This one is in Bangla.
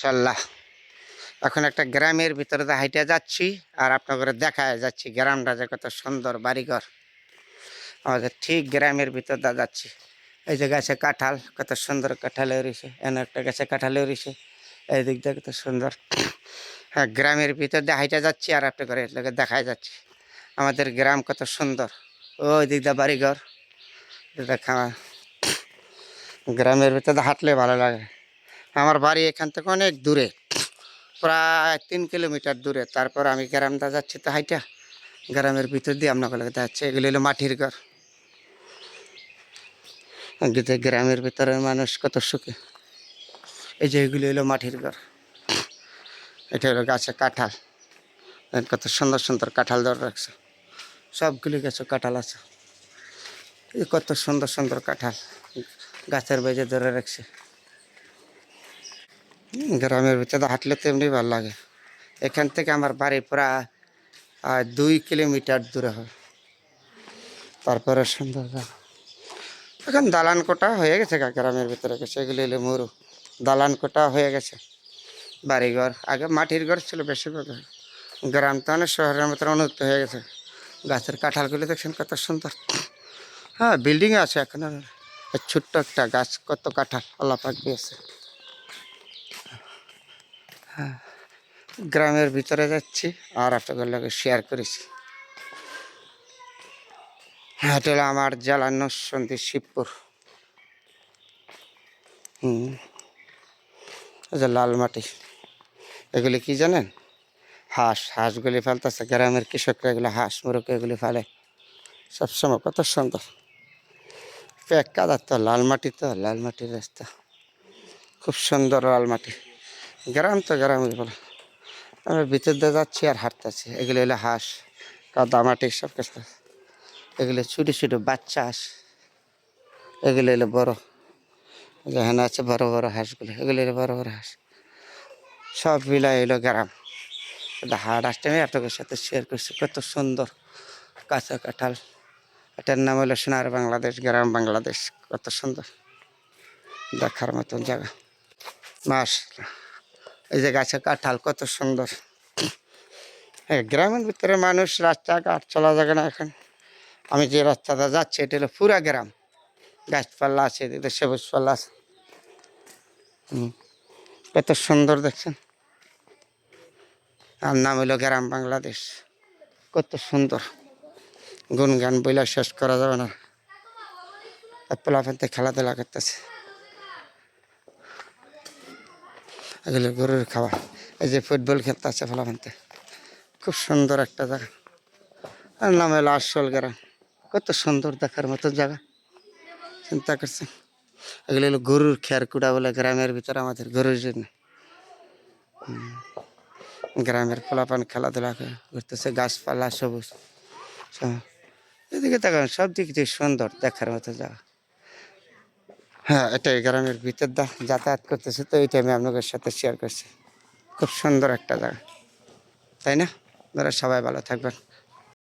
মাশাআল্লাহ। এখন একটা গ্রামের ভিতরে দিয়ে হাইটে যাচ্ছি আর আপনাদের দেখায় যাচ্ছি গ্রামটা যে কত সুন্দর বাড়িঘর। আমাদের ঠিক গ্রামের ভিতর দিয়ে যাচ্ছি। এই যে গাছে কাঁঠাল, কত সুন্দর কাঁঠাল হয়েছে। এনে একটা গাছে কাঁঠাল হয়েছে, এই দিক দিয়ে কত সুন্দর। হ্যাঁ, গ্রামের ভিতর দিয়ে হাইটে যাচ্ছি আর আপনাদের দেখায় যাচ্ছি আমাদের গ্রাম কত সুন্দর। ওই দিক দিয়ে বাড়িঘর দেখা। গ্রামের ভিতরে হাঁটলে ভালো লাগে। আমার বাড়ি এখান থেকে অনেক দূরে, প্রায় 3 কিলোমিটার দূরে। তারপর আমি গ্রামটা যাচ্ছি তো হাইটা, গ্রামের ভিতর দিয়ে আপনাকে যাচ্ছে। এগুলো হলো মাটির ঘর। গ্রামের ভিতরে মানুষ কত সুখে। এই যে এগুলি হলো মাটির ঘর। এটা হলো গাছে কাঁঠাল, কত সুন্দর সুন্দর কাঁঠাল ধরে রাখছে। সবগুলি গাছে কাঁঠাল আছে। এই কত সুন্দর সুন্দর কাঁঠাল গাছের বেজে ধরে রাখছে। গ্রামের ভিতরে হাঁটলে তো এমনি ভালো লাগে। এখান থেকে আমার বাড়ি প্রায় 2 কিলোমিটার দূরে হয়। তারপরে সুন্দর এখন দালান কোটা হয়ে গেছে গ্রামের ভিতরে গেছে। এগুলি হলো মরু দালান কোটা হয়ে গেছে। বাড়িঘর আগে মাটির ঘর ছিল বেশিরভাগ। গ্রাম তো অনেক শহরের মতো উন্নত হয়ে গেছে। গাছের কাঁঠালগুলি দেখছেন কত সুন্দর। হ্যাঁ, বিল্ডিং আছে এখন। ছোট্ট একটা গাছ, কত কাঁঠাল আল্লাহ পাক দিয়েছে। হ্যাঁ, গ্রামের ভিতরে যাচ্ছি আর আপনাদের লোকে শেয়ার করেছি। হ্যাঁ, এটা হলো আমার জেলা নরসিংদী শিবপুর। এই যে লাল মাটি, এগুলি কি জানেন? হাঁসগুলি ফেলতেছে গ্রামের কৃষকরা। এগুলো হাঁস মুরগ এগুলি ফেলে সবসময়। কত সুন্দর প্যাক কাদার তো, লাল মাটি তো, লাল মাটির রাস্তা, খুব সুন্দর লাল মাটি। গ্রাম তো গ্রামই বলে। আমি ভিতর দিয়ে যাচ্ছি আর হাঁটতেছি। এগুলো হলো হাঁস, কাদা মাটি সব কিছু। এগুলো ছোটো ছোটো বাচ্চা হাঁস। এগুলো হলো বড়, যেখানে আছে বড় বড় হাঁসগুলো। এগুলো হলো বড় বড় হাঁস। সব মিলাই এলো গ্রাম। হাট আসতে আমি আপনাদের সাথে শেয়ার করছি। কত সুন্দর কাঁচা কাঁঠাল। এটার নাম হলো সোনার বাংলাদেশ, গ্রাম বাংলাদেশ। কত সুন্দর দেখার মতন জায়গা। মাশাআল্লাহ, এই যে গাছে কাঁঠাল কত সুন্দর। গ্রামের ভিতরে মানুষ রাস্তাঘাট চলা যাবে না এখন। আমি যে রাস্তাটা যাচ্ছি এটা হলো পুরা গ্রাম। গাছপালা আছে, এদিকে সবুজ পাল্লা আছে। কত সুন্দর দেখছেন। আর নাম হলো গ্রাম বাংলাদেশ। কত সুন্দর, গুনগান বইলা শেষ করা যাবে না। পোলাপানতে খেলাধুলা করতেছে। এগুলো গরুর খাওয়া। এই যে ফুটবল খেলতেছে পোলাপানতে। খুব সুন্দর একটা জায়গা। আর নাম হলো আসল গ্রাম। কত সুন্দর দেখার মতো জায়গা, চিন্তা করছেন? এগুলো হলো গরুর খেয়ার কুড়া বলে গ্রামের ভিতরে আমাদের গরুর জন্য। গ্রামের পোলাপান খেলাধুলা করতেছে, গাছপালা সবুজ। এদিকে তাকান, সব দিক দিয়ে সুন্দর দেখার মতো জায়গা। হ্যাঁ, এটাই গ্রামের ভিতর যাতায়াত করতেছে তো এইটা আমি আপনাদের সাথে শেয়ার করছি। খুব সুন্দর একটা জায়গা, তাই না? আপনারা সবাই ভালো থাকবেন।